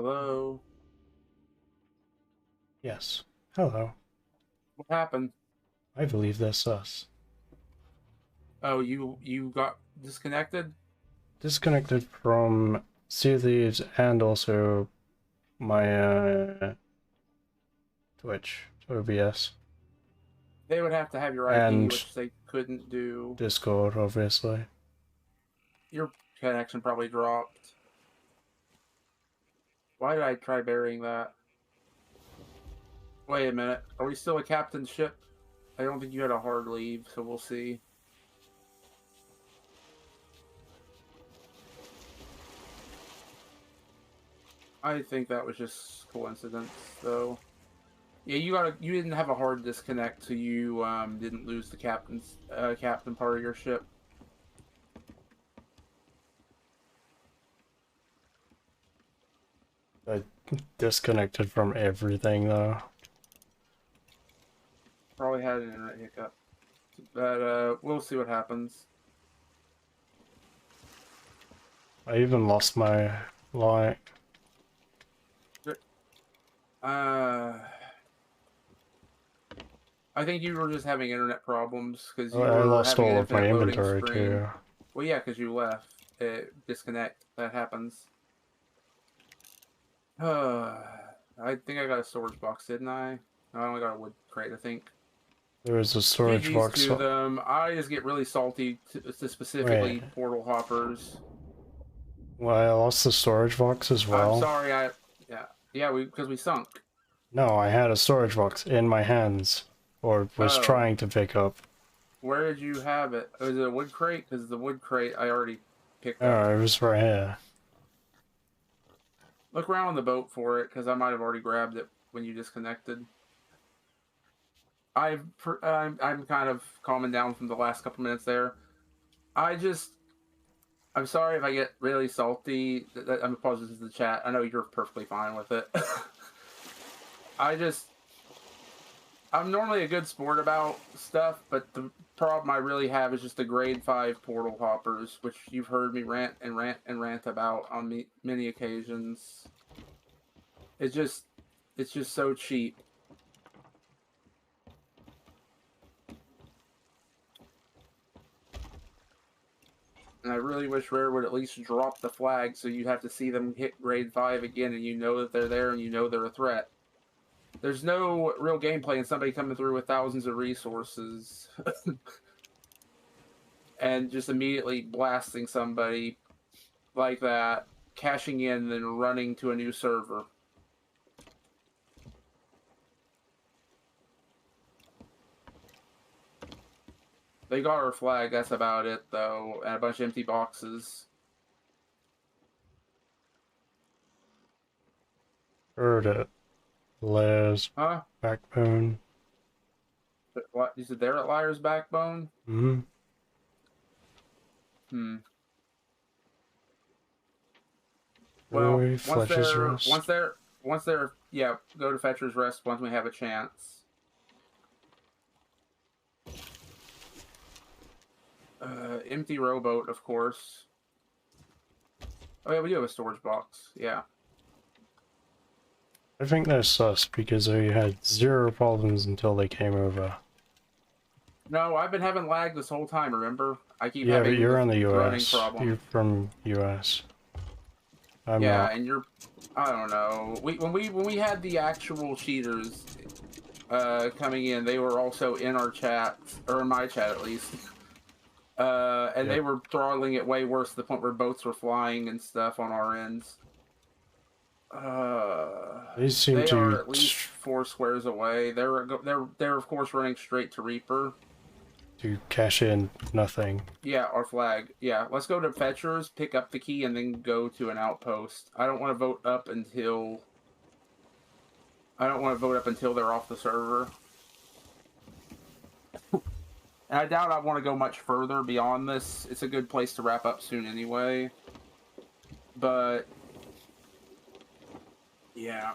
Hello. Yes. Hello. What happened? I believe that's us. Oh, you got disconnected? Disconnected from Sea of Thieves and also my Twitch, OBS, They would have to have your IP, and which they couldn't do. Discord, obviously. Your connection probably dropped. Why did I try burying that? Wait a minute. Are we still a captain ship? I don't think you had a hard leave, so we'll see. I think that was just coincidence, though. Yeah, you didn't have a hard disconnect, so you didn't lose the captain part of your ship. I disconnected from everything though. Probably had an internet hiccup. But we'll see what happens. I even lost my like. Uh, I think you were just having internet problems because you I were lost having an all of my infinite loading inventory screen. too. Well, yeah, because you left. Disconnect. That happens. I think I got a storage box, didn't I? I only got a wood crate, I think. There was a storage GG's box. to them. I just get really salty to Wait, specifically portal hoppers. well, I lost the storage box as I'm well. sorry. Yeah, because we sunk. No, I had a storage box in my hands, or was Oh, trying to pick up. where did you have it? Was it a wood crate? Because the wood crate I already picked up. Oh, it was right here. Look around on the boat for it, because I might have already grabbed it when you disconnected. I'm kind of calming down from the last couple minutes there. I'm sorry if I get really salty. I'm apologies to the chat. I know you're perfectly fine with it. I just I'm normally a good sport about stuff, but the problem I really have is just the grade 5 portal hoppers, which you've heard me rant and rant and rant about on many occasions. It's just it's just so cheap. And I really wish Rare would at least drop the flag so you'd have to see them hit grade 5 again and you know that they're there and you know they're a threat. There's no real gameplay in somebody coming through with thousands of resources and just immediately blasting somebody like that, cashing in, then running to a new server. They got our flag, that's about it, though, and a bunch of empty boxes. Heard it. Les. Huh? Backbone. What? You said they're at Liar's Backbone? Hmm. Hmm. Well, Roy, Fletcher's Rest. yeah, go to Fetcher's Rest once we have a chance. Empty rowboat, of course. Oh yeah, we do have a storage box. Yeah. I think they're sus because they had zero problems until they came over. No, I've been having lag this whole time, remember? I keep Yeah, but having you're this on the running US. problem. You're from US. I'm Yeah, not. and I don't know. When we had the actual cheaters coming in, they were also in our chat, or in my chat at least. And they Yep. were throttling it way worse to the point where boats were flying and stuff on our ends. They seem They are to... at least 4 squares away. They're of course running straight to Reaper. to cash in nothing. Yeah, our flag. Yeah, let's go to Fetchers, pick up the key, and then go to an outpost. I don't want to vote up until they're off the server. And I doubt I want to go much further beyond this. It's a good place to wrap up soon anyway. But yeah.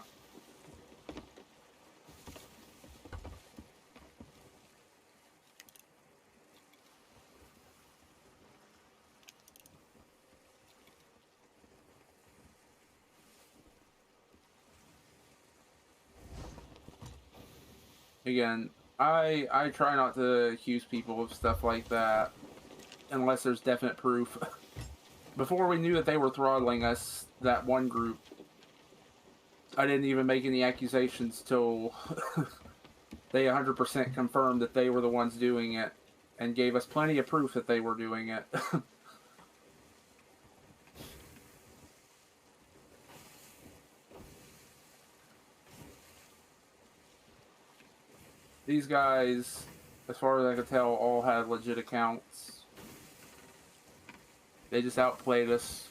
Again, I try not to accuse people of stuff like that unless there's definite proof. Before we knew that they were throttling us, that one group, I didn't even make any accusations till they 100% confirmed that they were the ones doing it and gave us plenty of proof that they were doing it. These guys, as far as I could tell, all had legit accounts. They just outplayed us.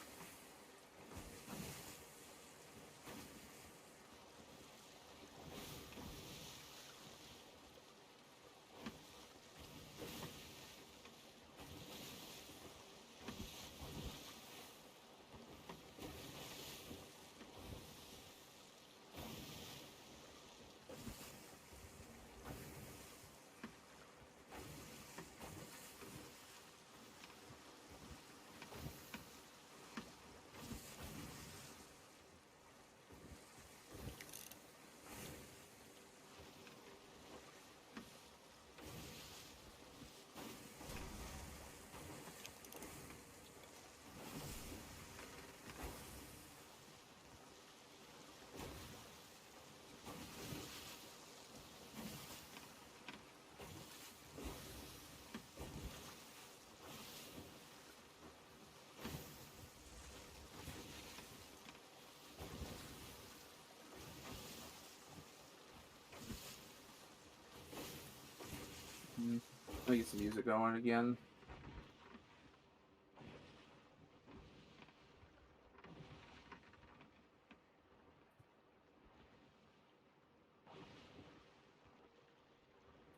Let me get some music going again.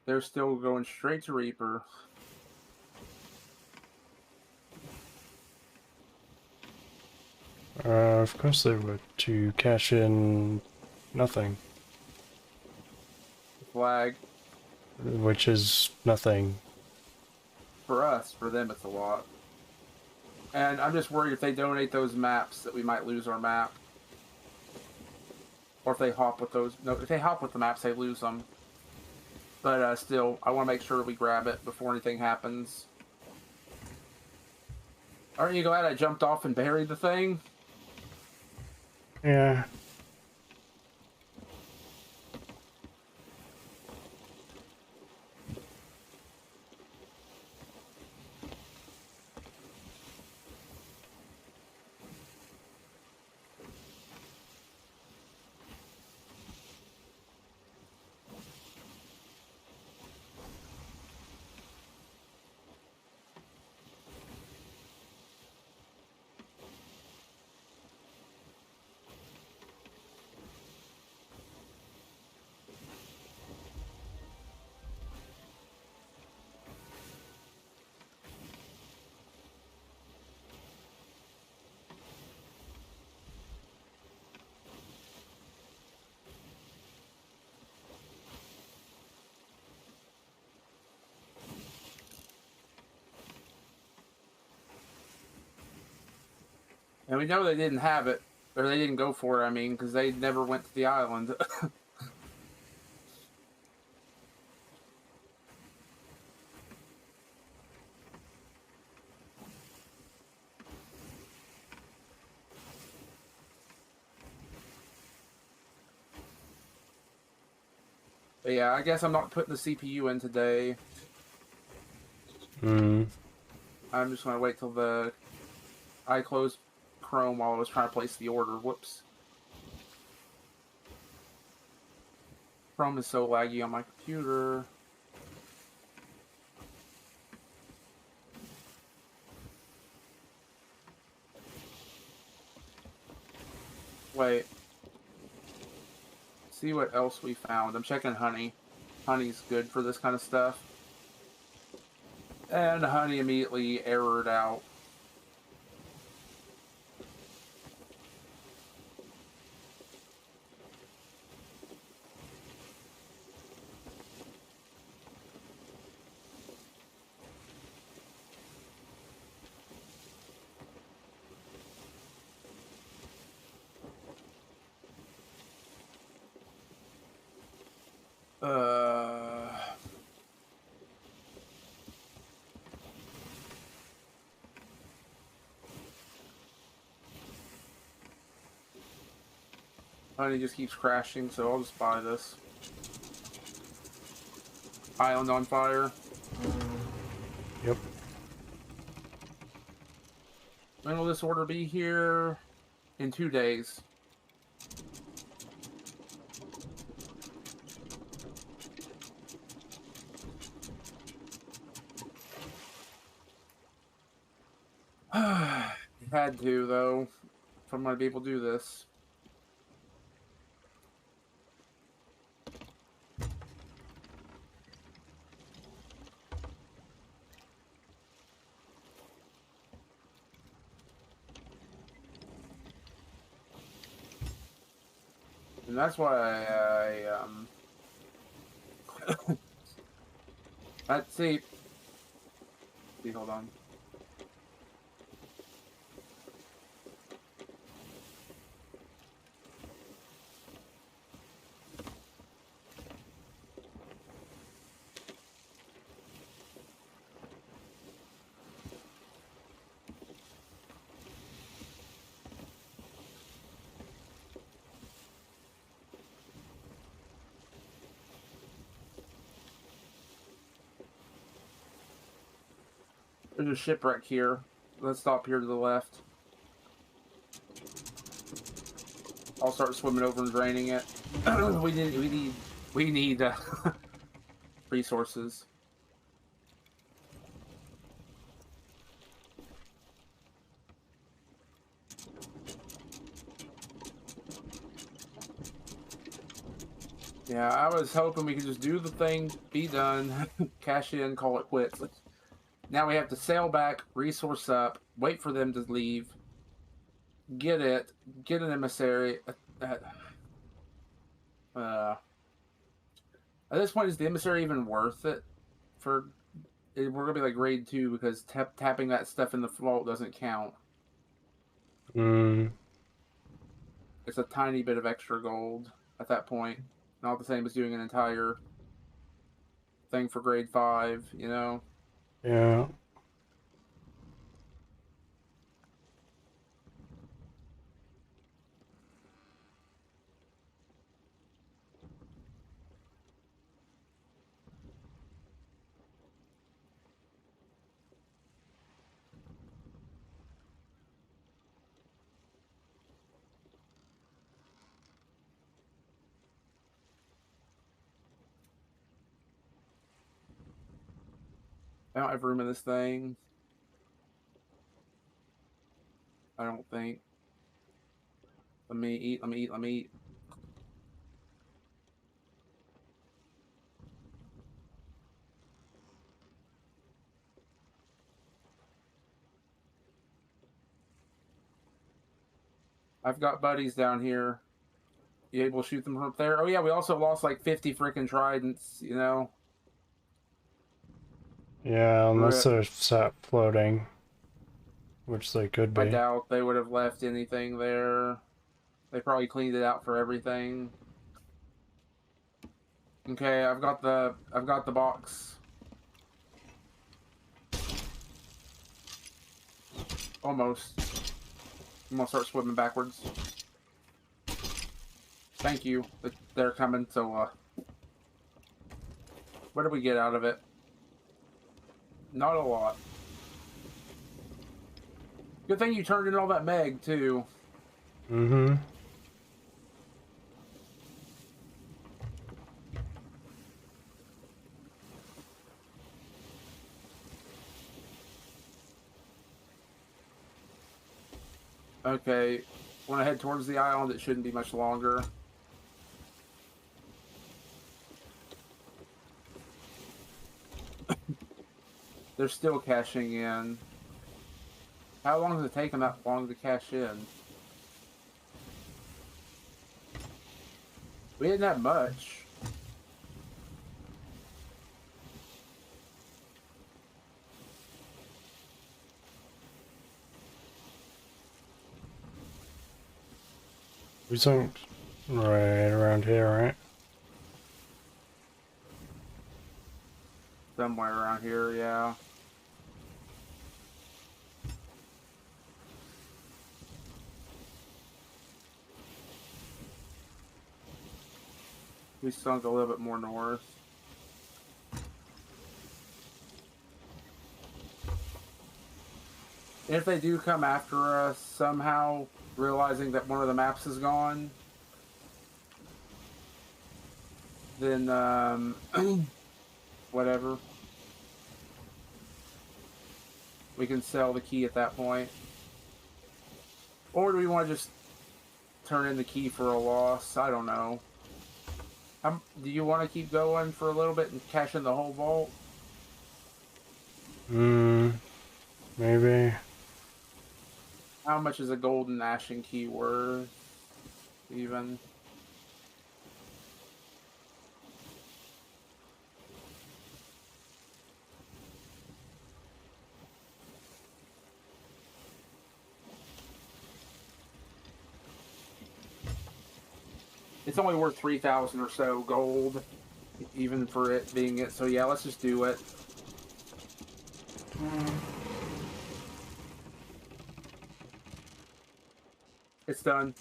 They're still going straight to Reaper. Of course they would, to cash in nothing, Flag. which is nothing. For us, for them it's a lot. And I'm just worried if they donate those maps that we might lose our map. Or if they hop with those. No, if they hop with the maps, they lose them. But still, I want to make sure we grab it before anything happens. Aren't you glad I jumped off and buried the thing? Yeah. And we know they didn't have it. Or they didn't go for it, I mean, because they never went to the island. But yeah, I guess I'm not putting the CPU in today. Hmm. I'm just going to wait till I closed Chrome while I was trying to place the order. Whoops. Chrome is so laggy on my computer. Wait. See what else we found. I'm checking honey. Honey's good for this kind of stuff. And honey immediately errored out. Honey just keeps crashing, so I'll just buy this. Island on fire. Yep. When will this order be here? In 2 days. Had to, though, if I'm going to be able to do this. And that's why let's see. Hold on. There's a shipwreck here. Let's stop here to the left. I'll start swimming over and draining it. we need resources. Yeah, I was hoping we could just do the thing, be done, cash in, call it quits. Now we have to sail back, resource up, wait for them to leave, get an emissary. At this point, is the emissary even worth it? We're gonna be like grade 2 because tapping that stuff in the vault doesn't count. Mm. It's a tiny bit of extra gold at that point. Not the same as doing an entire thing for grade 5, you know? Yeah. I don't have room in this thing. I don't think. Let me eat, let me eat, let me eat. I've got buddies down here. You able to shoot them from up there? Oh yeah, we also lost like 50 freaking tridents, you know? Yeah, unless Rip. they're sat floating, which they could I be. doubt they would have left anything there. They probably cleaned it out for everything. Okay, I've got the box. Almost. I'm gonna start swimming backwards. Thank you. They're coming, so what did we get out of it? Not a lot. Good thing you turned in all that Meg too. Mm-hmm. Okay, when I head towards the island, it shouldn't be much longer. They're still cashing in. How long does it take them that long to cash in? We didn't have much. We don't right around here, right? Somewhere around here, yeah. We sunk a little bit more north. If they do come after us somehow, realizing that one of the maps is gone, then whatever. We can sell the key at that point. Or do we want to just turn in the key for a loss? I don't know. Do you want to keep going for a little bit and cash in the whole vault? Maybe. How much is a golden ashen key worth? Even. It's only worth 3,000 or so gold, even for it being it. So yeah, let's just do it. It's done.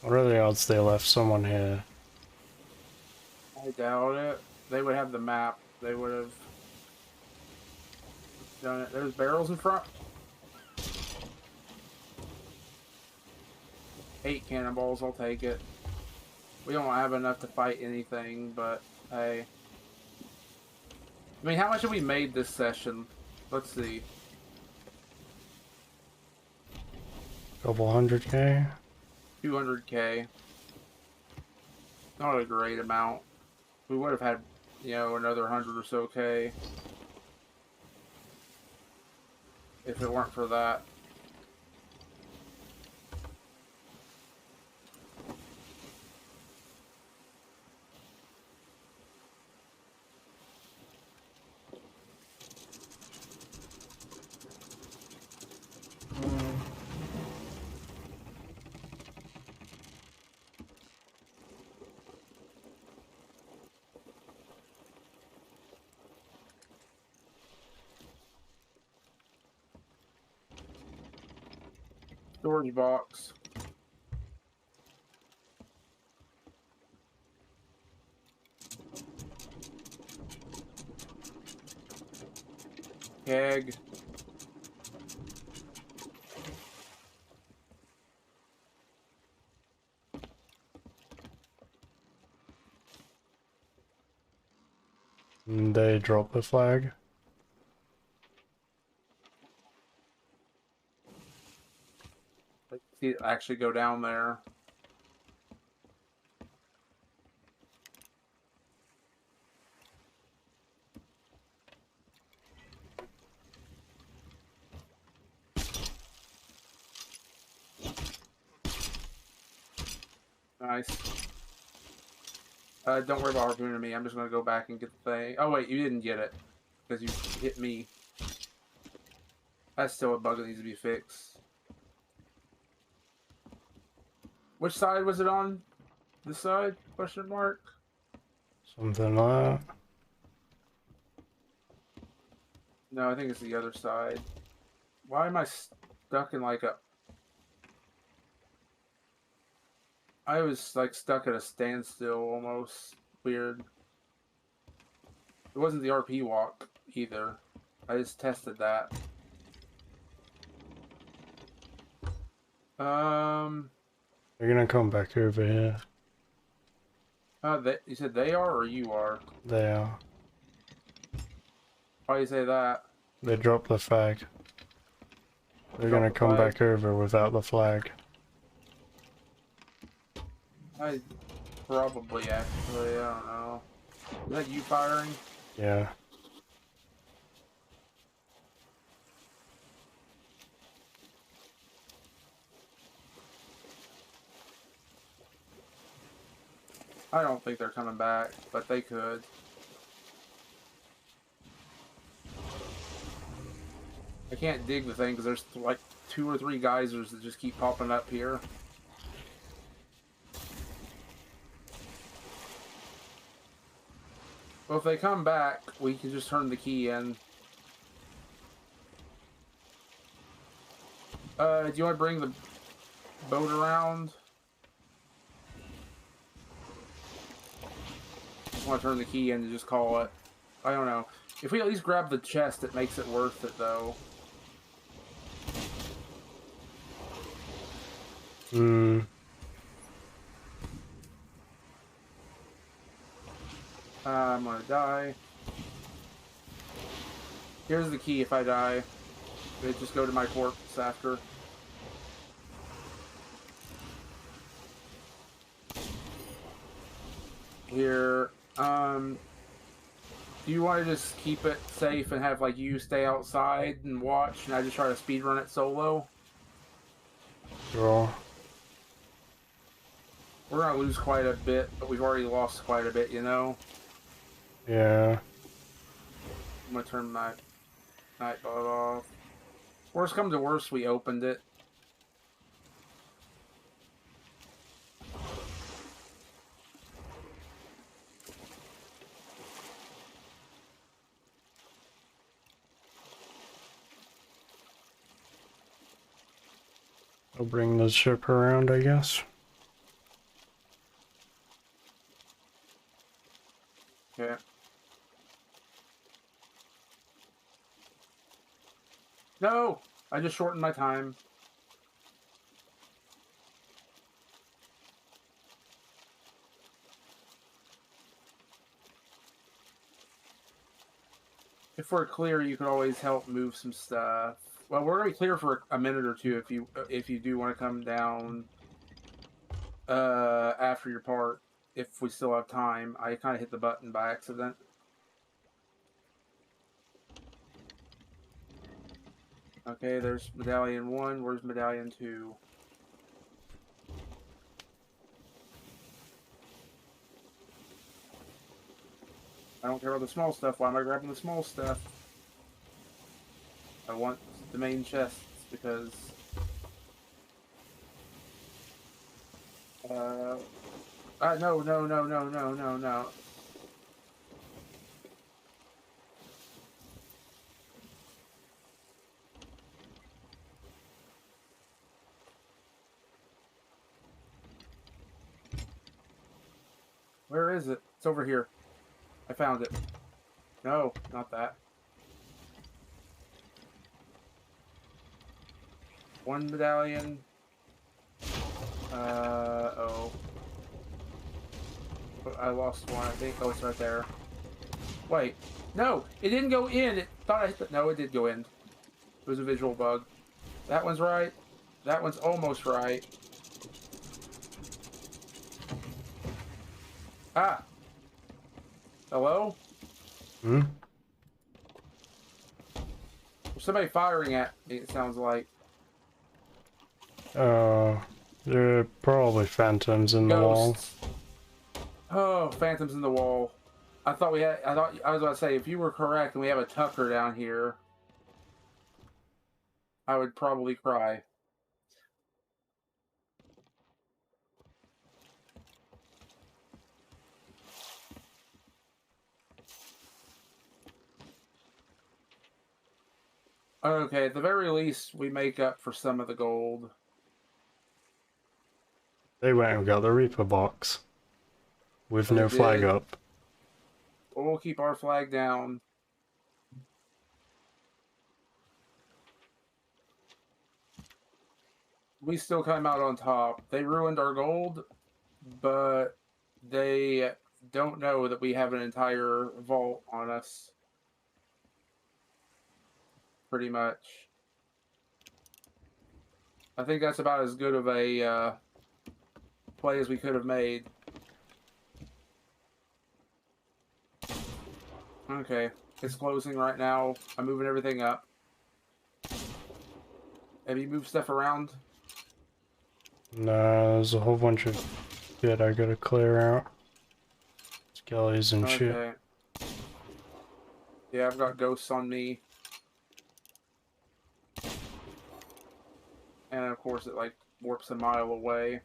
What are the odds they left someone here? I doubt it. They would have the map. They would have done it. There's barrels in front. 8 cannonballs, I'll take it. We don't have enough to fight anything, but hey. I mean, how much have we made this session? Let's see. Couple 100K? 200K. Not a great amount. We would have had, you know, another 100 or so K if it weren't for that. Storage box. Keg. And they drop the flag. Let's see it actually go down there. Nice. Don't worry about harpooning me. I'm just gonna go back and get the thing. Oh wait, you didn't get it because you hit me. That's still a bug that needs to be fixed. Which side was it on? This side? Question mark. Something like that. No, I think it's the other side. Why am I stuck in like a... I was like stuck at a standstill almost. Weird. It wasn't the RP walk either. I just tested that. They're gonna come back over here. You said they are or you are? They are. Why do you say that? They dropped the flag. They're Drop gonna the come flag? back over without the flag. I probably actually, I don't know. Is that you firing? Yeah. I don't think they're coming back, but they could. I can't dig the thing because there's like 2 or 3 geysers that just keep popping up here. Well, if they come back, we can just turn the key in. Do you want to bring the boat around? Just want to turn the key in and just call it. I don't know. If we at least grab the chest, it makes it worth it, though. Hmm. I'm gonna die. Here's the key if I die. It just go to my corpse after. Here, do you want to just keep it safe and have like you stay outside and watch, and I just try to speedrun it solo? Sure. We're gonna lose quite a bit, but we've already lost quite a bit, you know? Yeah. I'm gonna turn my nightbot off. Worst comes to worst, we opened it. I'll bring the ship around, I guess. Okay. No! I just shortened my time. If we're clear, you can always help move some stuff. Well, we're gonna be clear for a minute or two if you do want to come down after your part. If we still have time, I kind of hit the button by accident. Okay, there's medallion 1. Where's medallion 2? I don't care about the small stuff. Why am I grabbing the small stuff? I want the main chests because no, no, no, no, no, no, no. Where is it? It's over here. I found it. No, not that. 1 medallion. Oh. I lost one, I think. Oh, it's right there. Wait. No! It didn't go in! It thought I hit the... No, it did go in. It was a visual bug. That one's right. That one's almost right. Ah! Hello? Hmm? There's somebody firing at me, it sounds like. There are probably phantoms in the wall. Ghosts. Oh, phantoms in the wall. I thought we had... I was about to say, if you were correct and we have a Tucker down here, I would probably cry. Okay, at the very least, we make up for some of the gold. They went and got the Reaper box. With They no flag did. up. We'll keep our flag down. We still come out on top. They ruined our gold, but they don't know that we have an entire vault on us. Pretty much. I think that's about as good of a play as we could have made. Okay, it's closing right now. I'm moving everything up. Have you moved stuff around? Nah, there's a whole bunch of shit I gotta clear out. skellies and shit. Okay. Yeah, I've got ghosts on me. And of course it like warps a mile away.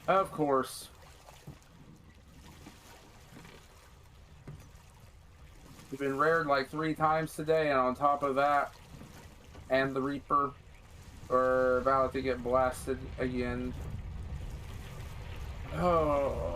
Of course. We've been rared like 3 times today, and on top of that, and the Reaper, we're about to get blasted again. Oh.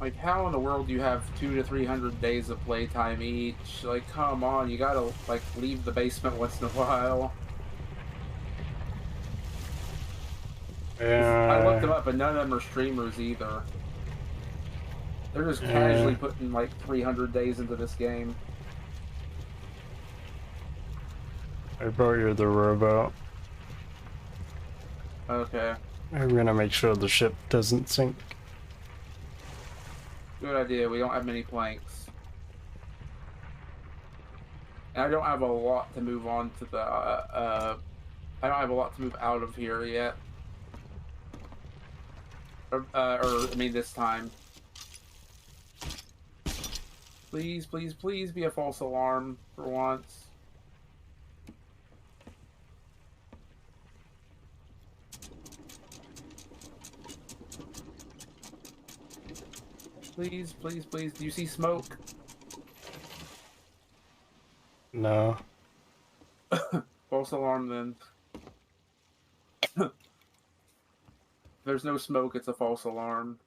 Like, how in the world do you have 200 to 300 days of playtime each? Like, come on, you gotta, like, leave the basement once in a while. I looked them Yeah. up, and none of them are streamers either. They're just Yeah. casually putting, like, 300 days into this game. I brought you the rowboat. Okay. I'm gonna make sure the ship doesn't sink. Good idea. We don't have many planks. And I don't have a lot to move on to the, I don't have a lot to move out of here yet. I mean, this time. Please, please, please be a false alarm for once. Please, please, please. Do you see smoke? No. False alarm then. If there's no smoke, it's a false alarm.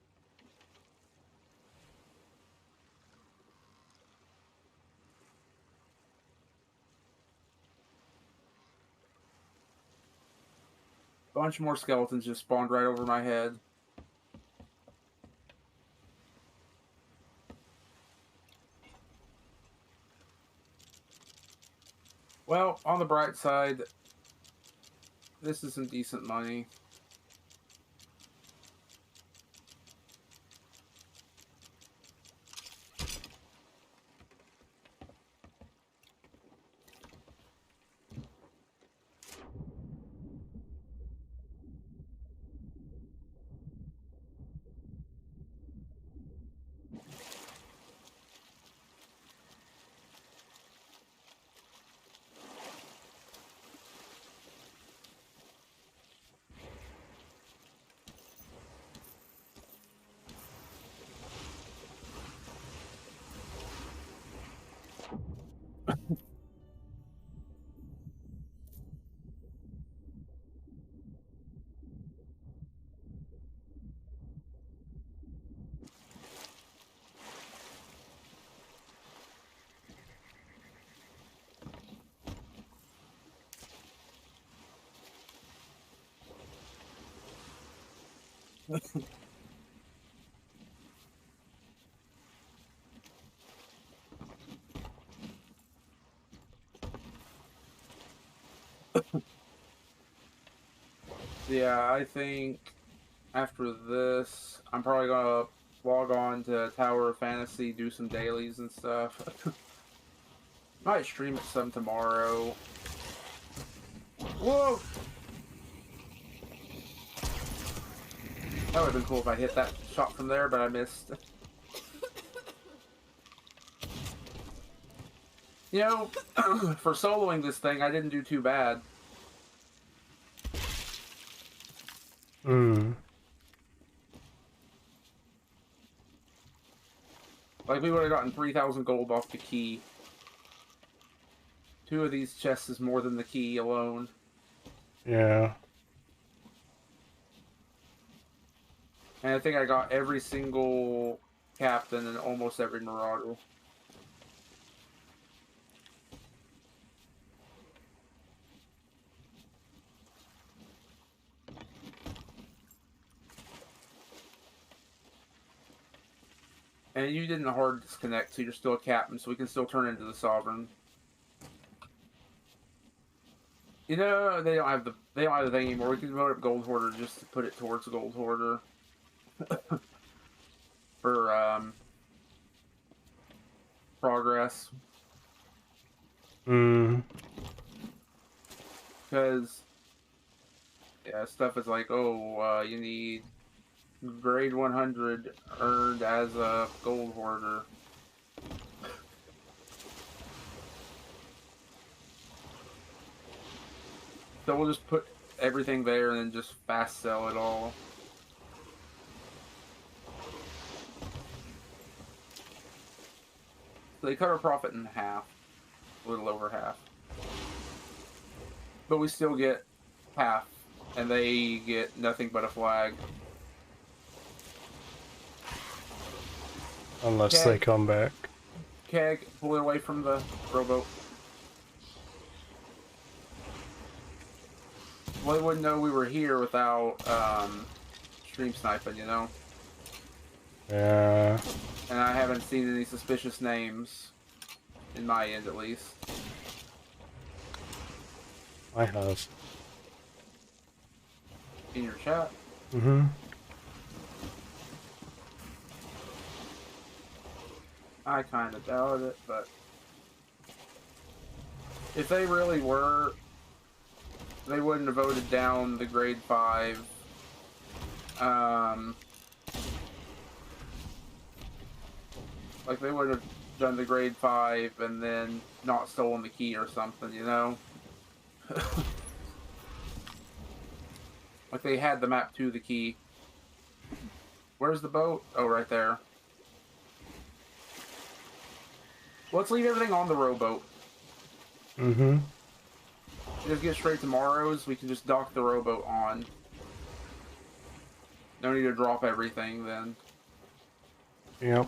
Bunch more skeletons just spawned right over my head. Well, on the bright side, this is some decent money. Yeah, I think after this, I'm probably gonna log on to Tower of Fantasy, do some dailies and stuff. Might stream it some tomorrow. Whoa! That would have been cool if I hit that shot from there, but I missed. You know, for soloing this thing, I didn't do too bad. Hmm. Like, we would have gotten 3,000 gold off the key. 2 of these chests is more than the key alone. Yeah. And I think I got every single captain in almost every Marauder. And you didn't hard disconnect, so you're still a captain, so we can still turn into the sovereign. You know, they don't have the thing anymore. We can vote up Gold Hoarder just to put it towards Gold Hoarder for progress. Because yeah, stuff is like, oh, you need grade 100 earned as a Gold Hoarder. So we'll just put everything there and then just fast sell it all. So they cut our profit in half, a little over half. But we still get half, and they get nothing but a flag. Unless they come back. Keg, pull it away from the rowboat. Well, they wouldn't know we were here without stream sniping, you know? Yeah. And I haven't seen any suspicious names, in my end at least. I have. In your chat? Mm-hmm. I kind of doubt it, but if they really were, they wouldn't have voted down the grade 5. Like, they would have done the grade 5 and then not stolen the key or something, you know? Like, they had the map to the key. Where's the boat? Oh, right there. Let's leave everything on the rowboat. Mm-hmm. Just get straight to Morrow's. We can just dock the rowboat on. No need to drop everything then. Yep.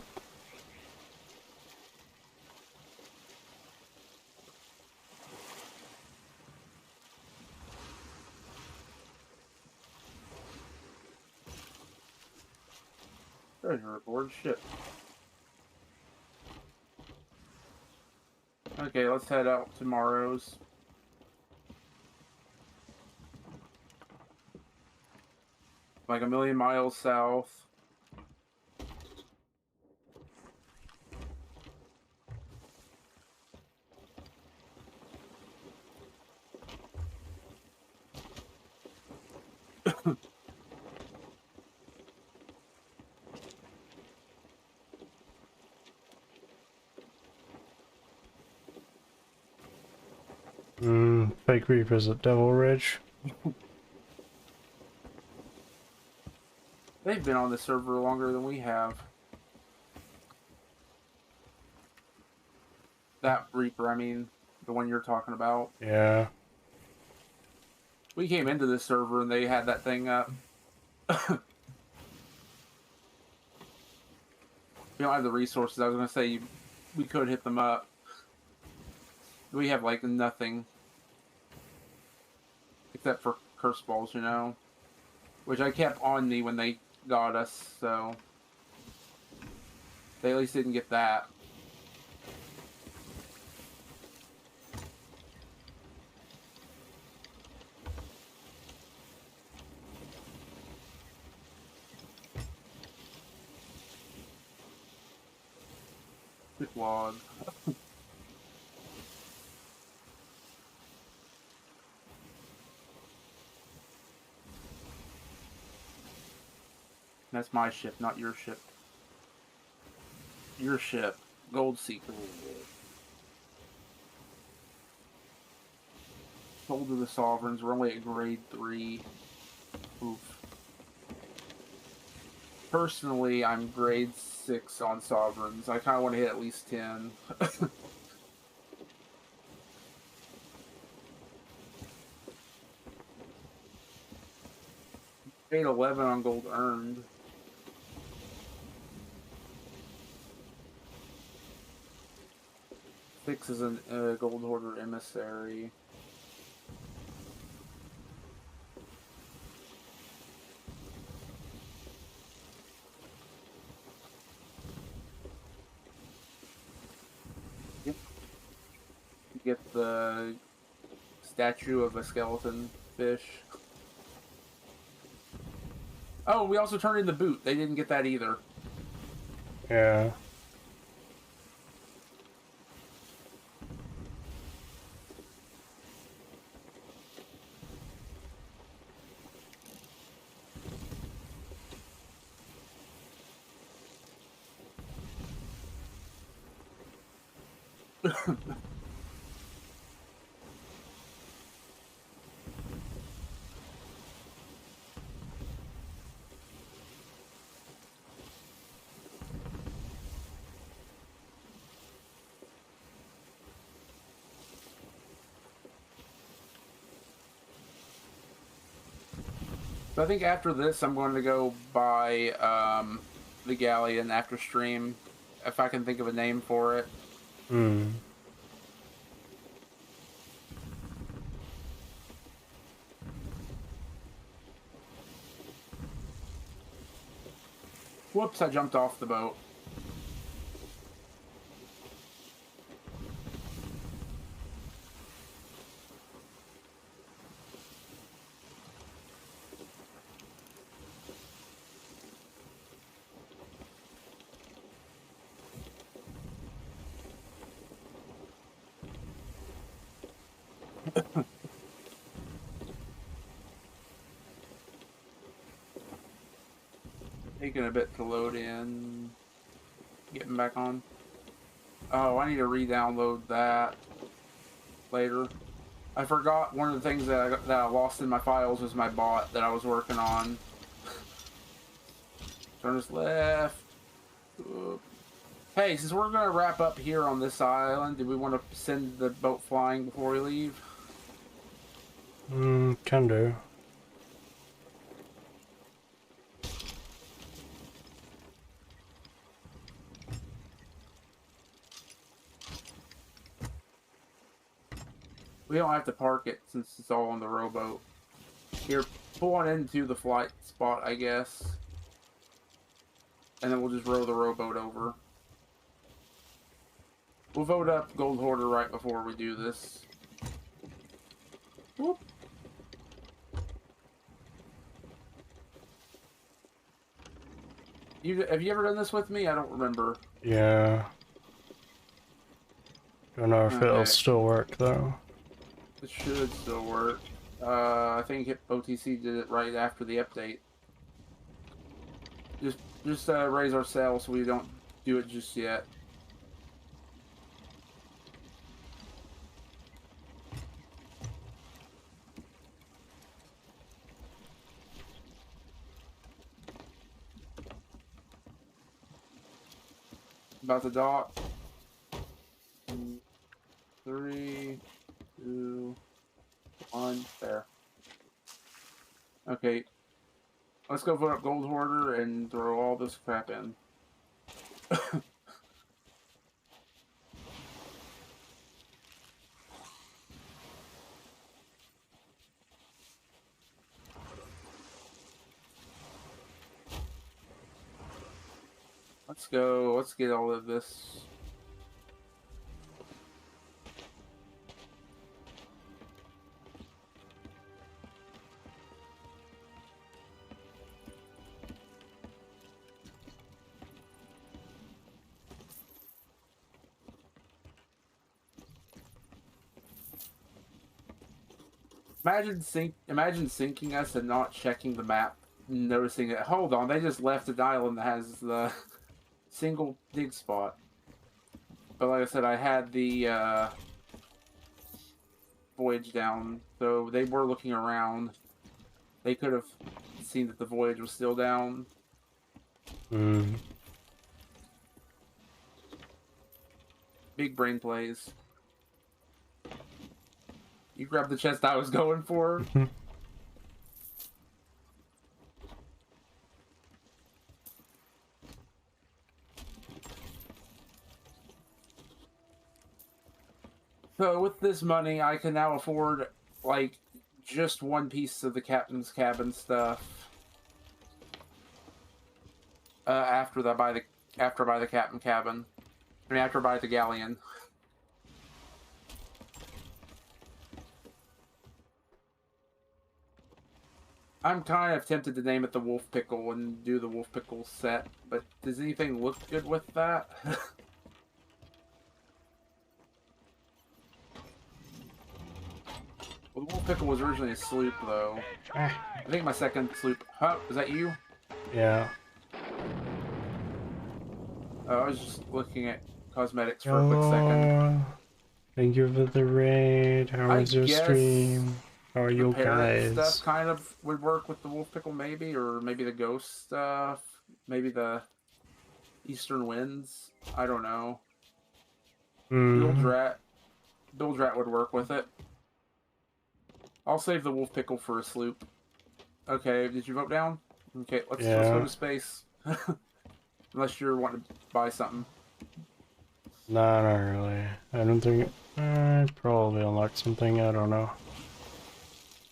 Treasure aboard ship. Okay, let's head out to Morrow's. Like a million miles south. Fake Reapers at Devil Ridge. They've been on the server longer than we have. That Reaper, I mean, the one you're talking about. Yeah. We came into this server and they had that thing up. We don't have the resources. I was going to say we could hit them up. We have like nothing. Except for curse balls, you know. Which I kept on me when they got us, so. They at least didn't get that. Quick log. That's my ship, not your ship. Your ship. Gold Seeker. Sold to the Sovereigns. We're only at grade 3. Oof. Personally, I'm grade 6 on Sovereigns. I kind of want to hit at least 10. Grade 11 on gold earned. 6 is a Gold Hoarder emissary. Yep. You get the statue of a skeleton fish. Oh, we also turned in the boot. They didn't get that either. Yeah. So I think after this, I'm going to go buy the galleon after stream, if I can think of a name for it. Hmm. Whoops, I jumped off the boat. Taking a bit to load in. Getting back on. Oh, I need to re-download that later. I forgot one of the things that I lost in my files was my bot that I was working on. Turn us left. Hey, since we're going to wrap up here on this island, do we want to send the boat flying before we leave? Can do. We don't have to park it since it's all on the rowboat. Here, pull on into the flight spot, I guess. And then we'll just row the rowboat over. We'll vote up Gold Hoarder right before we do this. Whoop. Have you ever done this with me? I don't remember. Yeah. Don't know if it'll Okay. still work though. It should still work. I think OTC did it right after the update. Just raise our sail so we don't do it just yet. About to dock. 3, 2, 1. There. Okay. Let's go vote up Gold Hoarder and throw all this crap in. Let's go. Let's get all of this. Imagine sinking us and not checking the map, noticing it. Hold on, they just left an island that has the single dig spot. But like I said, I had the voyage down, so they were looking around. They could have seen that the voyage was still down. Big brain plays. You grabbed the chest I was going for. So with this money, I can now afford like just one piece of the captain's cabin stuff. After I buy the captain cabin. I mean, after I buy the galleon. I'm kind of tempted to name it the Wolf Pickle and do the Wolf Pickle set, but does anything look good with that? Well, the Wolf Pickle was originally a sloop, though. Ah, I think my second sloop... Huh? Is that you? yeah. Oh, I was just looking at cosmetics for a quick second. Hello. Thank you for the raid. How I was your guess stream? How are the you parrot stuff guys? kind of would work with the Wolf Pickle, maybe, or maybe the ghost stuff, maybe the Eastern Winds. I don't know. Bilge Hmm. Rat. Bilge Rat would work with it. I'll save the Wolf Pickle for a sloop. Okay, did you vote down? Okay, let's go Yeah. to space. Unless you're wanting to buy something. Nah, not really. I don't think. I'd probably unlock something. I don't know.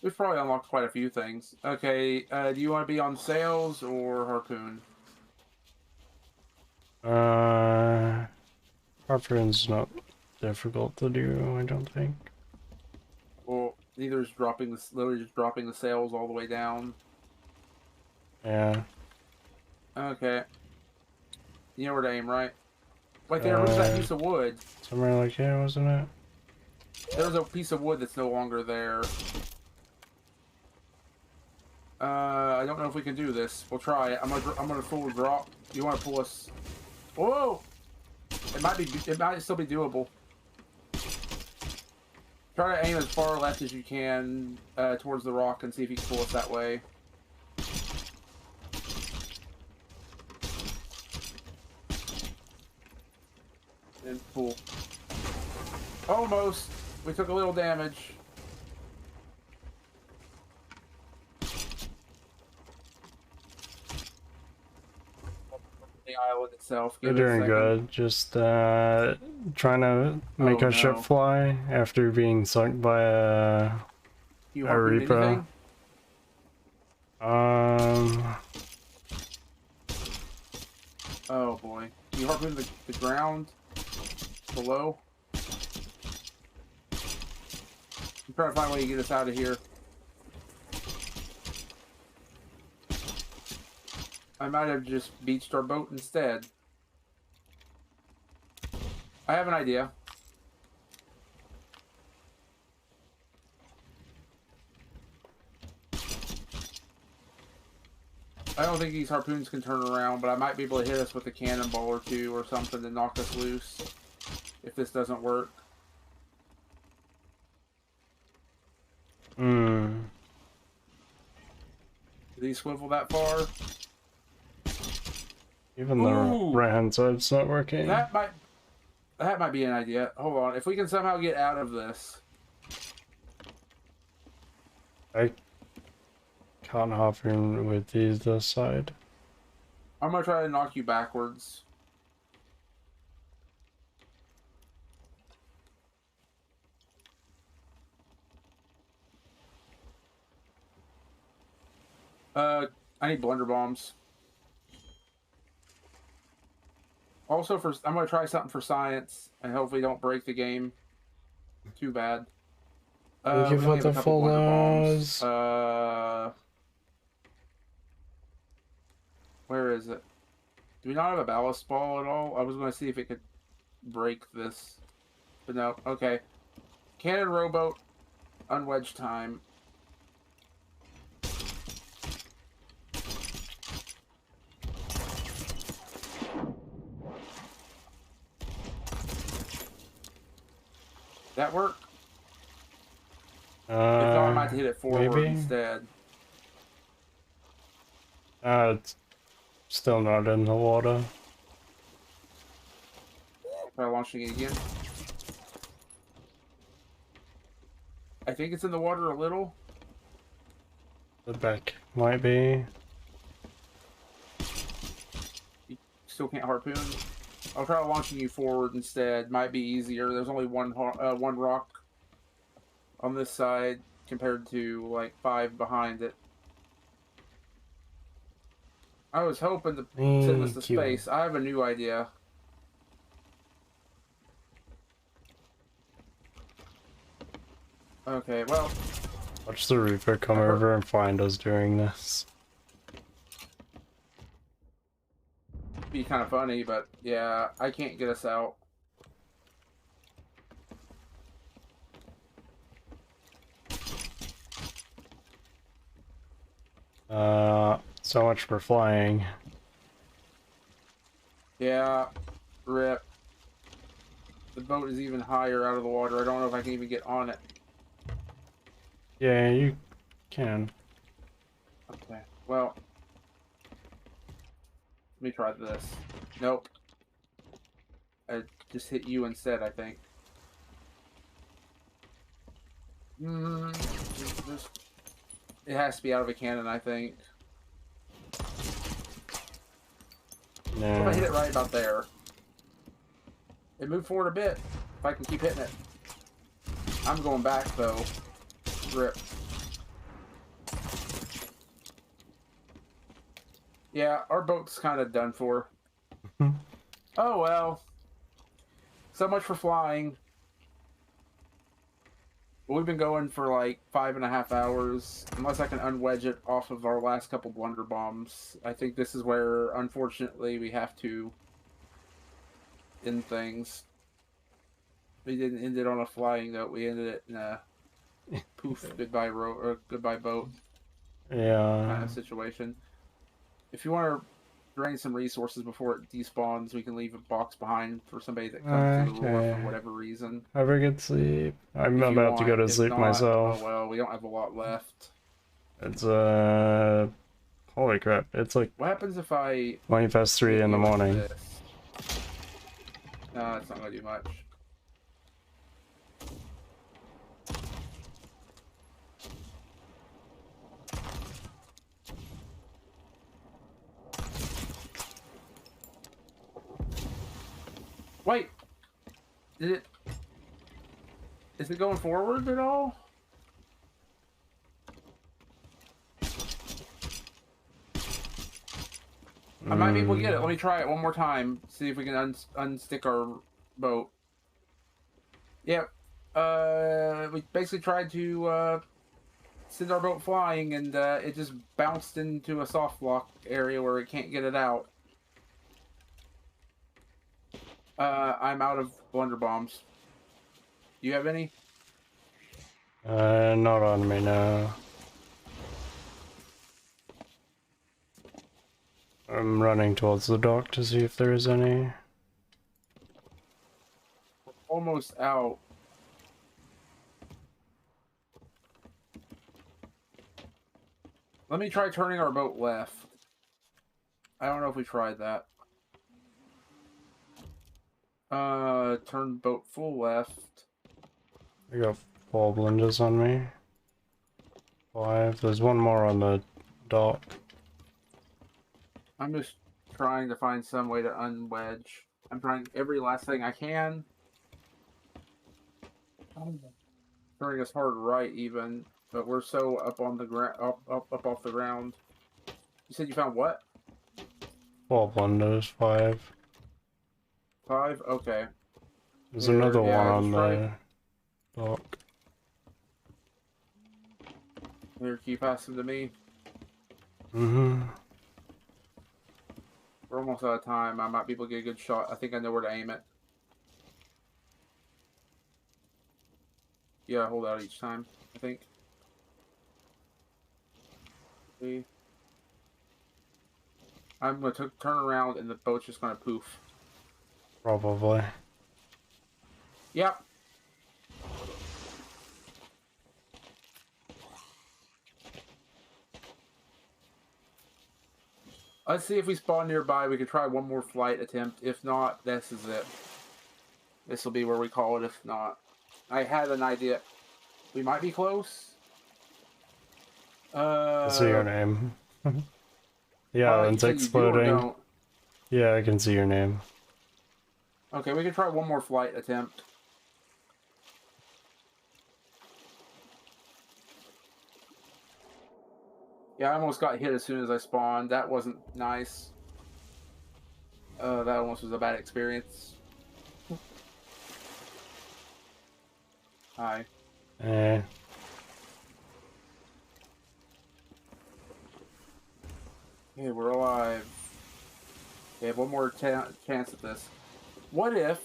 We've probably unlocked quite a few things. Okay, do you want to be on sails or harpoon? Uh, Harpoon's not difficult to do, I don't think. Well, neither is literally just dropping the sails all the way down. Yeah. Okay, you know where to aim, right? Wait there, who's that Uh, piece of wood? Somewhere like here, wasn't it? There's a piece of wood that's no longer there. I don't know if we can do this. We'll try it. I'm gonna full drop. You want to pull us? Whoa! It might still be doable. Try to aim as far left as you can towards the rock and see if you can pull us that way. And pull. Almost. We took a little damage. The island itself. We're Give it a doing second. good. Just trying to make Oh our ship no. fly after being sunk by You a harpoon Reaper. anything? Um, Oh boy. You harpoon the ground below? I'm trying to find a way to get us out of here. I might have just beached our boat instead. I have an idea. I don't think these harpoons can turn around, but I might be able to hit us with a cannonball or two or something to knock us loose if this doesn't work. hmm. Did he swivel that far? Even the Ooh! right hand side's not working. That might be an idea. Hold on. If we can somehow get out of this. I can't harpoon with these this side. I'm gonna try to knock you backwards. I need blunder bombs. Also, I'm gonna try something for science, and hopefully don't break the game too bad. Thank you We for only have a the couple blunder bombs. follows. Where is it? Do we not have a ballast ball at all? I was gonna see if it could break this, but no. Okay. Cannon rowboat, unwedge time. That work? If not, I might have to hit it forward Maybe. instead. It's still not in the water. Try launching it again. I think it's in the water a little. The back might be. You still can't harpoon. I'll try launching you forward instead. Might be easier. There's only one rock on this side compared to like 5 behind it. I was hoping to send us to Thank you. space. I have a new idea. Okay, well, Watch the Reaper come I've heard, over and find us doing this. be kind of funny, but yeah, I can't get us out. So much for flying. Yeah, rip. The boat is even higher out of the water. I don't know if I can even get on it. Yeah, you can. Okay, well, let me try this. Nope. I just hit you instead, I think. It has to be out of a cannon, I think. What if I hit Yeah. it right about there? It moved forward a bit. If I can keep hitting it. I'm going back, though. Rip. Yeah, our boat's kind of done for. Oh, well. So much for flying. We've been going for like 5.5 hours. Unless I can unwedge it off of our last couple blunder bombs. I think this is where, unfortunately, we have to end things. We didn't end it on a flying note. We ended it in a poof, goodbye goodbye boat kind Yeah. of situation. If you want to drain some resources before it despawns, we can leave a box behind for somebody that comes to the lure for Okay. whatever reason. Have a good sleep. I'm If you about to go want. to If sleep not, oh myself. well, we don't have a lot left. It's holy crap. It's like What happens if I 20 past 3 hit in the you with morning. this? No, it's not going to do much. Wait! Did it... Is it going forward at all? I might be able to get it. Let me try it one more time. See if we can unstick our boat. Yep. We basically tried to send our boat flying, and it just bounced into a soft lock area where it can't get it out. I'm out of blunder bombs. Do you have any? Not on me now. I'm running towards the dock to see if there is any. Almost out. Let me try turning our boat left. I don't know if we tried that. Turn boat full left. I got 4 blunders on me. 5. There's one more on the dock. I'm just trying to find some way to unwedge. I'm trying every last thing I can. Turning us hard right even, but we're so up on the ground, up off the ground. You said you found what? 4 blunders, 5. 5? Okay. There's Here, another one yeah, on just try. the dock. Here, keep passing to me. Mm-hmm. We're almost out of time. I might be able to get a good shot. I think I know where to aim it. Yeah, hold out each time, I think. See? I'm going to turn around and the boat's just going to poof. Probably. Yep. Let's see if we spawn nearby. We could try one more flight attempt. If not, this is it. This will be where we call it. If not, I had an idea. We might be close. I see your name. The I thought you island's said you do or exploding. don't. Yeah, I can see your name. Okay, we can try one more flight attempt. Yeah, I almost got hit as soon as I spawned. That wasn't nice. That almost was a bad experience. Hi. Eh. Okay, we're alive. We have one more chance at this. What if,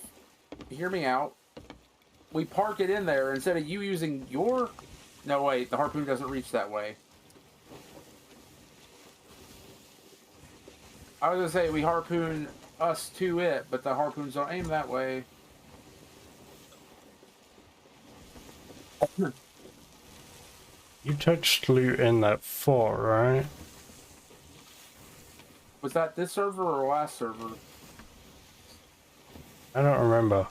hear me out, we park it in there instead of you using your... No, wait, the harpoon doesn't reach that way. I was going to say we harpoon us to it, but the harpoons don't aim that way. You touched loot in that fort, right? Was that this server or last server? I don't remember.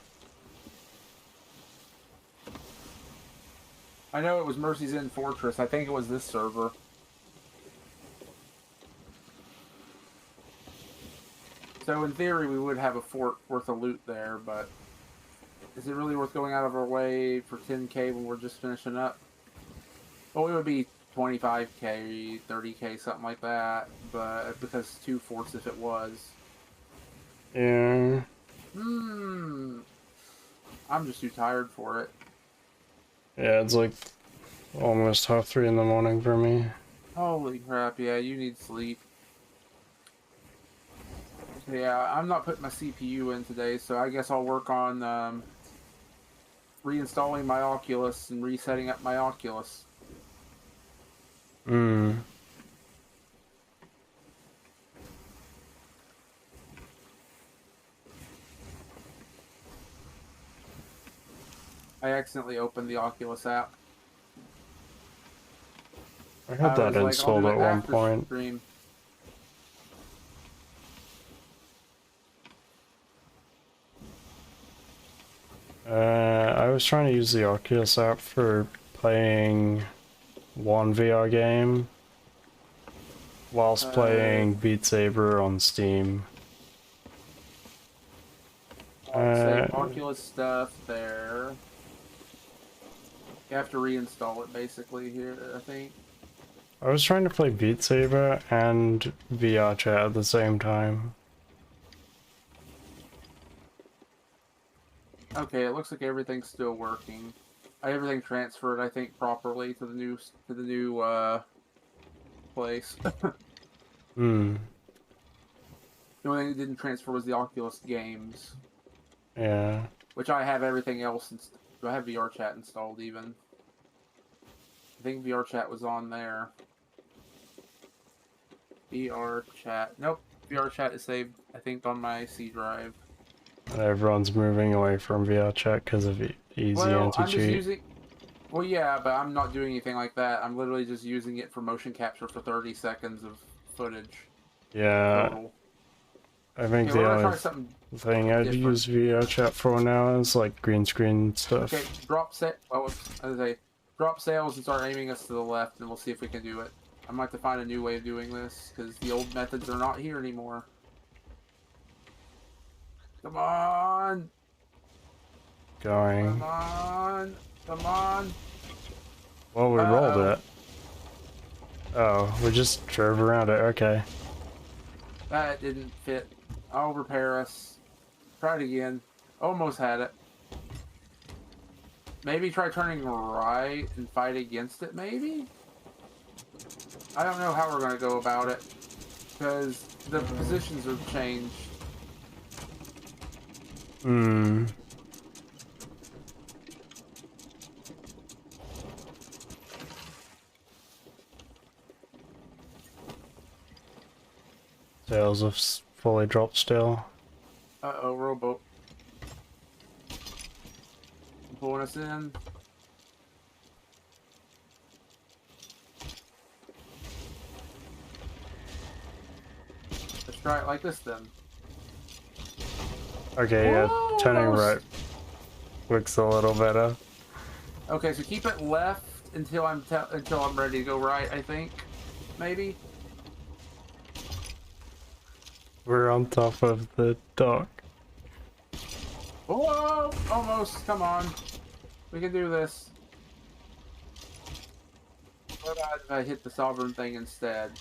I know it was Mercy's Inn Fortress. I think it was this server. So in theory, we would have a fort worth of loot there, but is it really worth going out of our way for 10k when we're just finishing up? Well, it would be 25k, 30k, something like that, but because 2 forts if it was. Yeah. I'm just too tired for it. Yeah, it's like almost 3:30 in the morning for me. Holy crap, yeah, you need sleep. Yeah, I'm not putting my CPU in today, so I guess I'll work on reinstalling my Oculus and resetting up my Oculus. Hmm. I accidentally opened the Oculus app. I had I that was like, I'll installed do at it one after point. stream. I was trying to use the Oculus app for playing one VR game whilst playing Beat Saber on Steam. Save Oculus stuff there. You have to reinstall it basically here, I think. I was trying to play Beat Saber and VR chat at the same time. Okay, it looks like everything's still working. Everything transferred, I think, properly to the new place. Hmm. The only thing that didn't transfer was the Oculus games, Yeah. which I have everything else. I have VR chat installed even. I think VR chat was on there. VR chat. Nope. VR chat is saved, I think, on my C drive. And everyone's moving away from VR chat because of easy Well, I'm just anti-cheat. using... Well, yeah, but I'm not doing anything like that. I'm literally just using it for motion capture for 30 seconds of footage Yeah, total. I think Okay, we're the gonna only try something thing I'd different. use VR chat for now is like green screen stuff. Okay, drop set. Oh, I was say, drop sails and start aiming us to the left, and we'll see if we can do it. I might have to find a new way of doing this because the old methods are not here anymore. Come on! Going. Come on! Come on! Well, we rolled it. Oh, we just drove around it. Okay. That didn't fit. I'll repair us. Try it again. Almost had it. Maybe try turning right and fight against it, maybe? I don't know how we're going to go about it. Because the positions have changed. Hmm. Sails have fully dropped still. Uh-oh, rowboat. Pulling us in. Let's try it like this then. Okay, yeah, Whoa, turning almost. right looks a little better. Okay, so keep it left until I'm ready to go right, I think. Maybe. We're on top of the dock. Whoa! Almost. Come on. We can do this. What about if I hit the sovereign thing instead?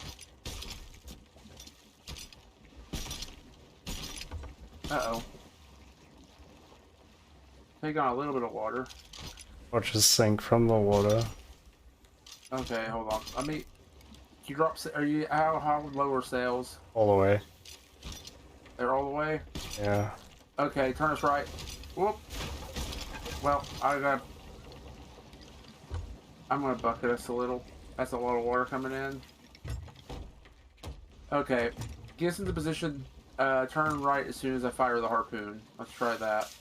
Uh-oh. Take on a little bit of water. Watch us sink from the water. Okay, hold on. Let me... You drop... Are you... How low are sails? All the way. They're all the way? Yeah. Okay, turn us right. Whoop. Well, I'm gonna bucket us a little. That's a lot of water coming in. Okay. Get us into position. Turn right as soon as I fire the harpoon. Let's try that.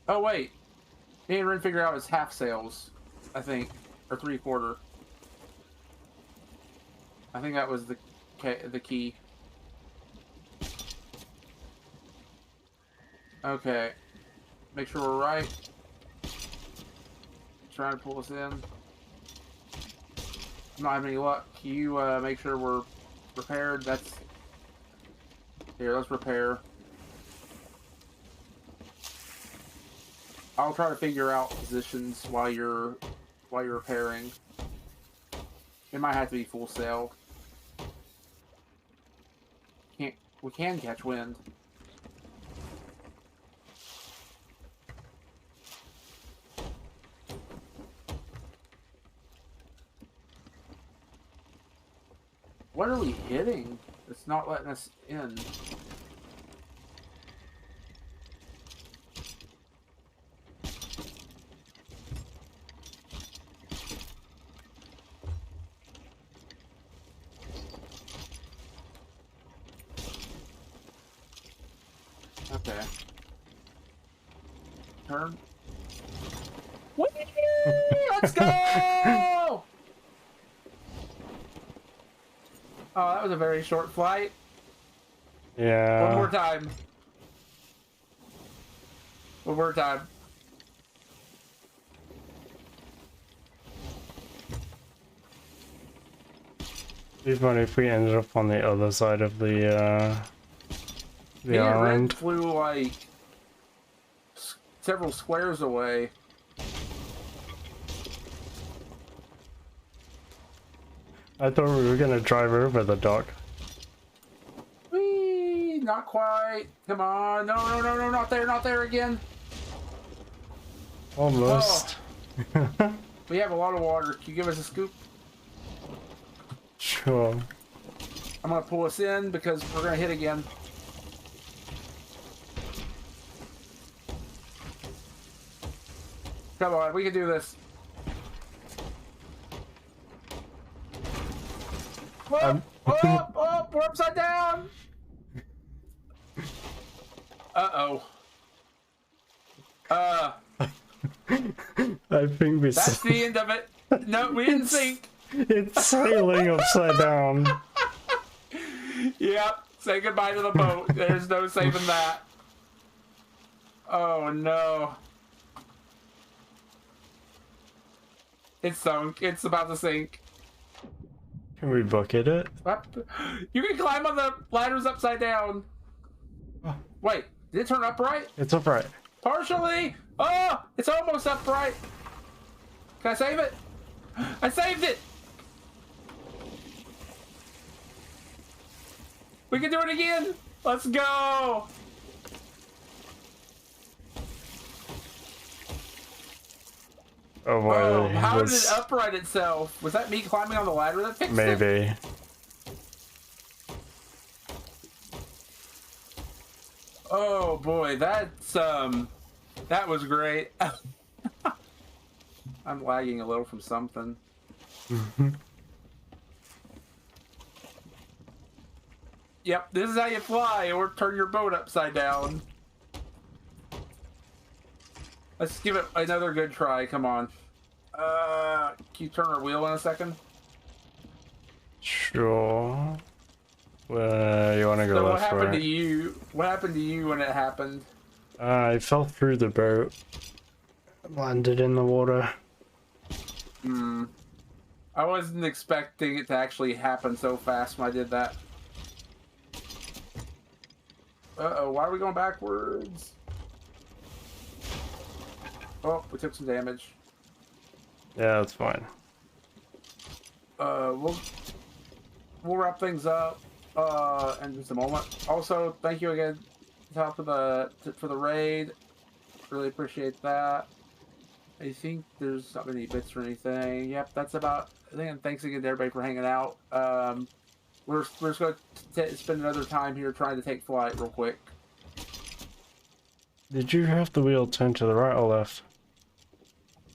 Oh, wait. Me and Ren figure out it's half sails, I think. Or 3/4. I think that was the key. Okay. Make sure we're right. Trying to pull us in. I'm not having any luck. Can you make sure we're repaired? That's... Here, let's repair. I'll try to figure out positions while you're repairing. It might have to be full sail. We can catch wind. What are we hitting? It's not letting us in. Okay. Turn. Whee! Let's go! Oh, that was a very short flight. Yeah. One more time. One more time. It'd be funny if we ended up on the other side of the Me and Red island. flew like several squares away. I thought we were gonna drive over the dock. Whee! Not quite. Come on. No, no, no, no, not there, not there again. Almost. Oh. We have a lot of water. Can you give us a scoop? Sure. I'm gonna pull us in because we're gonna hit again. Come on, we can do this. Whoop, whoop, whoop, we're upside down. Uh-oh. I think we That's the end of it. No, we didn't sink. It's sailing upside down. Yep. Say goodbye to the boat. There's no saving that. Oh no. It's sunk. It's about to sink. Can we bucket it? What? You can climb on the ladders upside down. Wait, did it turn upright? It's upright. Partially. Oh, it's almost upright. Can I save it? I saved it. We can do it again. Let's go. Oh boy. Oh, how did it upright itself? Was that me climbing on the ladder that fixed it? Maybe. Oh boy, that's that was great. I'm lagging a little from something. Yep, this is how you fly or turn your boat upside down. Let's give it another good try. Come on. Can you turn our wheel in a second? Sure. Well, you want to go So what left or happened right? to you? What happened to you when it happened? I fell through the boat. Landed in the water. Hmm. I wasn't expecting it to actually happen so fast when I did that. Uh-oh, why are we going backwards? Oh, we took some damage. Yeah, that's fine. We'll wrap things up in just a moment. Also, thank you again, Tom, for the raid. Really appreciate that. I think there's not many bits or anything. Yep, that's about. I think. And thanks again to everybody for hanging out. We're just going to spend another time here trying to take flight real quick. Did you have the wheel turned to the right or left?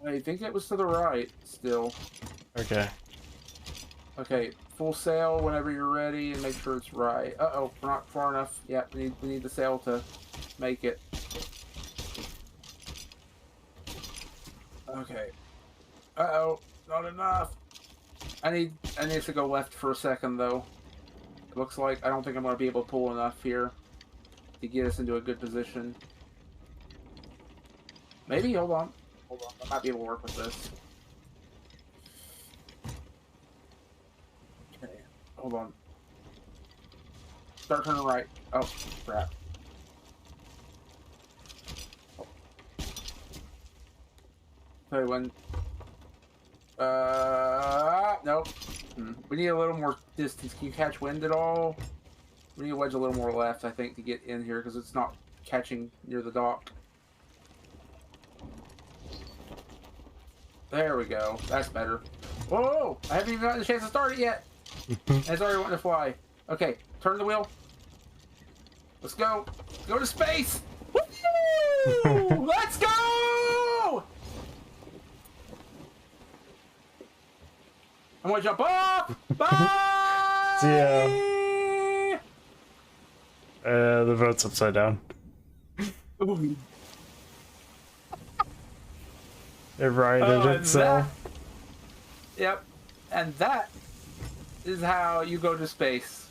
I think it was to the right still. Okay. Okay, full sail whenever you're ready, and make sure it's right. Uh-oh, we're not far enough. Yeah, we need the sail to make it. Okay. Uh-oh, not enough. I need to go left for a second though. It looks like I don't think I'm gonna be able to pull enough here to get us into a good position. Maybe, hold on. Hold on, I might be able to work with this. Okay, hold on. Start turning right. Oh, crap. Okay, when... nope. We need a little more distance. Can you catch wind at all? We need to wedge a little more left, I think, to get in here, because it's not catching near the dock. There we go. That's better. Whoa! I haven't even gotten a chance to start it yet! And it's already wanting to fly. Okay, turn the wheel. Let's go. Go to space! Woo! Let's go! I'm gonna jump off! Bye! See ya. The boat's upside down. Ooh. It righted itself. Yep. And that is how you go to space.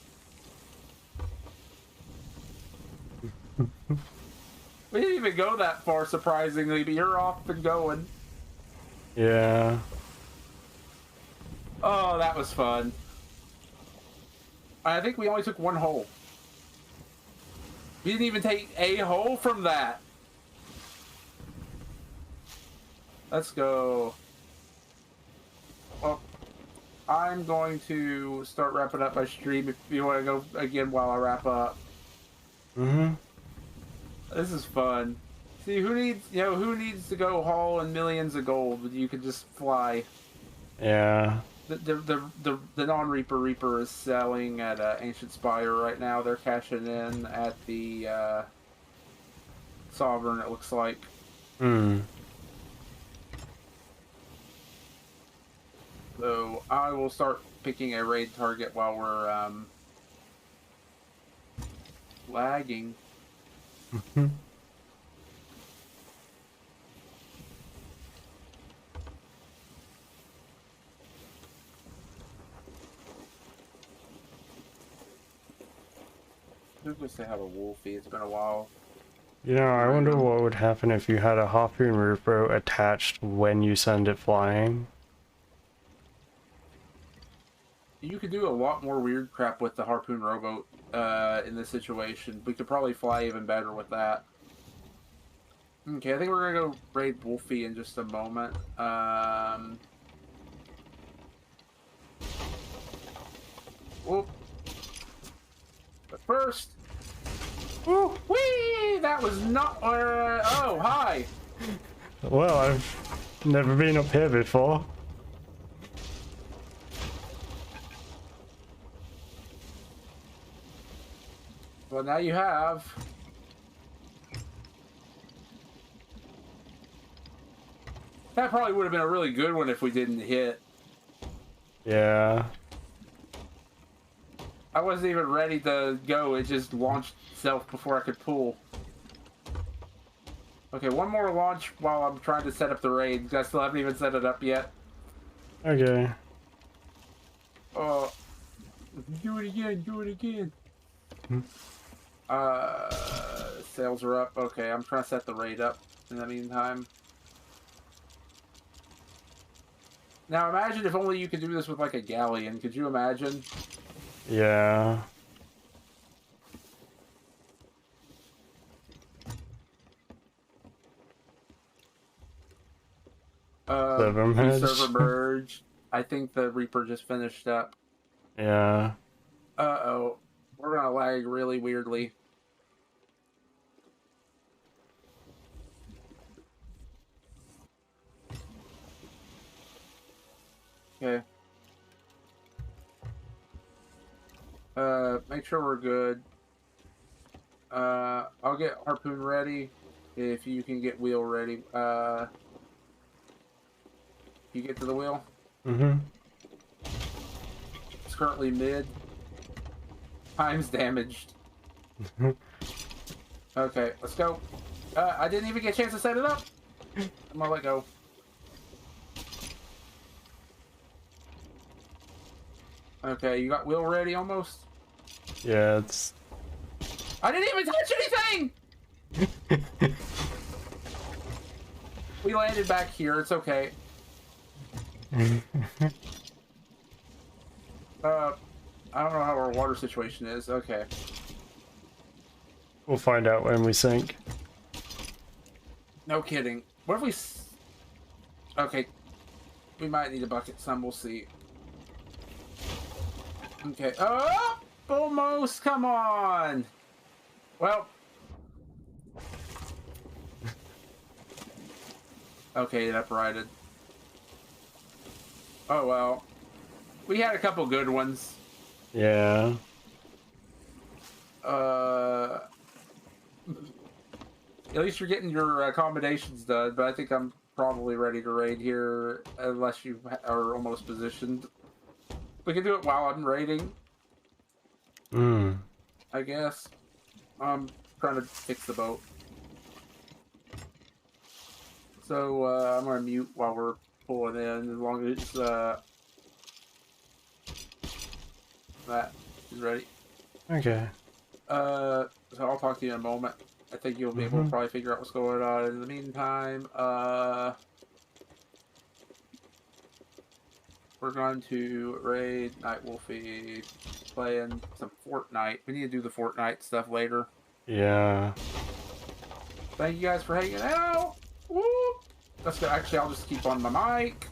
We didn't even go that far, surprisingly, but you're off and going. Yeah. Oh, that was fun. I think we only took one hole. We didn't even take a hole from that. Let's go. Well, I'm going to start wrapping up my stream if you want to go again while I wrap up. Mm-hmm. This is fun. See, who needs to go hauling millions of gold when you can just fly? Yeah. The non-Reaper is selling at Ancient Spire right now. They're cashing in at the Sovereign, it looks like. Hmm. So I will start picking a raid target while we're lagging. Mm-hmm. Who's going to say have a wolfie? It's been a while. You know, I wonder what would happen if you had a harpoon rowboat attached when you send it flying. You could do a lot more weird crap with the harpoon rowboat in this situation. We could probably fly even better with that. Okay, I think we're gonna go raid Wolfie in just a moment. Whoop. But first, woo, whee! That was not. Oh, hi. Well, I've never been up here before. Well, now you have. That probably would have been a really good one if we didn't hit. Yeah. I wasn't even ready to go. It just launched itself before I could pull. Okay, one more launch while I'm trying to set up the raid. I still haven't even set it up yet. Okay. Do it again. Do it again. Hmm. Sails are up. Okay, I'm trying to set the raid up in the meantime. Now imagine if only you could do this with like a galleon. Could you imagine? Yeah. Server We merge. server merge. I think the Reaper just finished up. Yeah. Uh-oh. We're gonna lag really weirdly. Okay. Make sure we're good. I'll get Harpoon ready. If you can get Wheel ready. You get to the wheel? Mm-hmm. It's currently mid. Time's damaged. Okay, let's go. I didn't even get a chance to set it up. I'm gonna let go. Okay, you got Wheel ready almost? Yeah, it's... I didn't even touch anything! We landed back here, it's okay. I don't know how our water situation is. Okay. We'll find out when we sink. No kidding. What if we... Okay. We might need a bucket some, we'll see. Okay. Oh! Almost! Come on! Well... Okay, it uprighted. Oh well. We had a couple good ones. Yeah. At least you're getting your accommodations done, but I think I'm probably ready to raid here, unless you are almost positioned. We can do it while I'm raiding, Hmm. I guess. I'm trying to fix the boat. So, I'm gonna mute while we're pulling in, as long as, that is ready. Okay. So I'll talk to you in a moment. I think you'll be able to probably figure out what's going on. In the meantime, we're going to raid Night Wolfie, playing some Fortnite. We need to do the Fortnite stuff later. Yeah. Thank you guys for hanging out. Woo! Let's go. Actually, I'll just keep on my mic.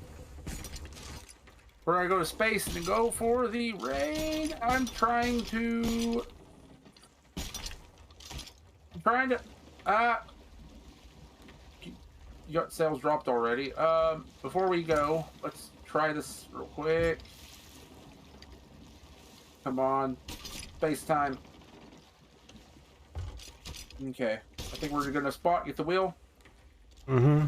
We're gonna go to space and go for the raid. I'm trying to. You got sales dropped already. Before we go, let's try this real quick. Come on. Space time. Okay. I think we're gonna spot, get the wheel. Mm-hmm.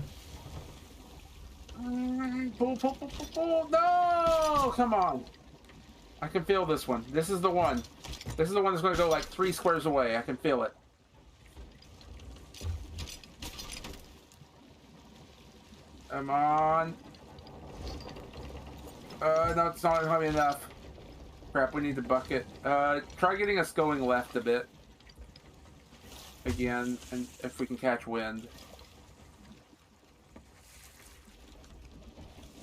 Pull, pull, pull, pull, pull. No! Come on. I can feel this one. This is the one. This is the one that's gonna go like 3 squares away. I can feel it. Come on. No, it's not gonna be enough. Crap, we need the bucket. Try getting us going left a bit. Again, and if we can catch wind.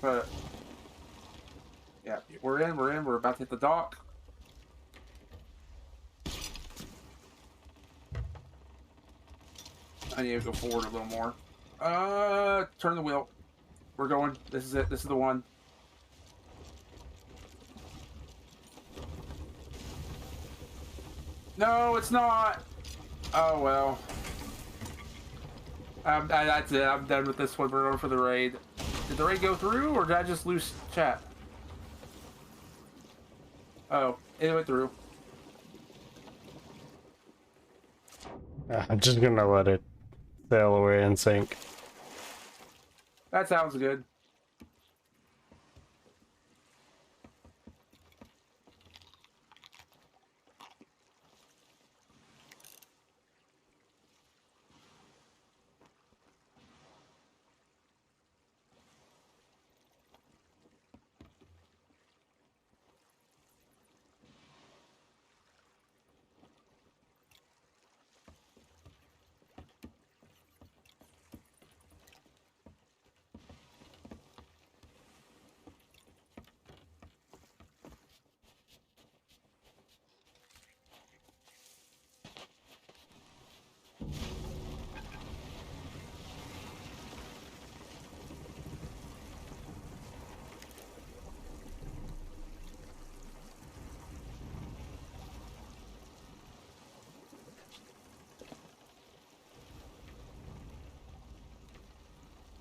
But, yeah, we're in, we're about to hit the dock. I need to go forward a little more. Turn the wheel. We're going. This is it. This is the one. No, it's not. Oh, well. That's it. I'm done with this one. We're going for the raid. Did the raid go through, or did I just lose chat? Oh, it went through. I'm just gonna let it sail away and sink. That sounds good.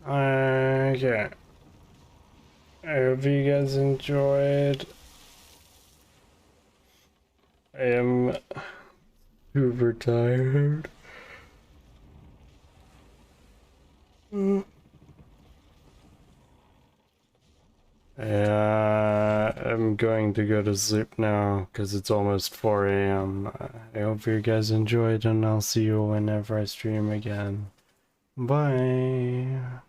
Okay. I hope you guys enjoyed. I am super tired. I'm going to go to sleep now because it's almost 4 a.m. I hope you guys enjoyed, and I'll see you whenever I stream again. Bye.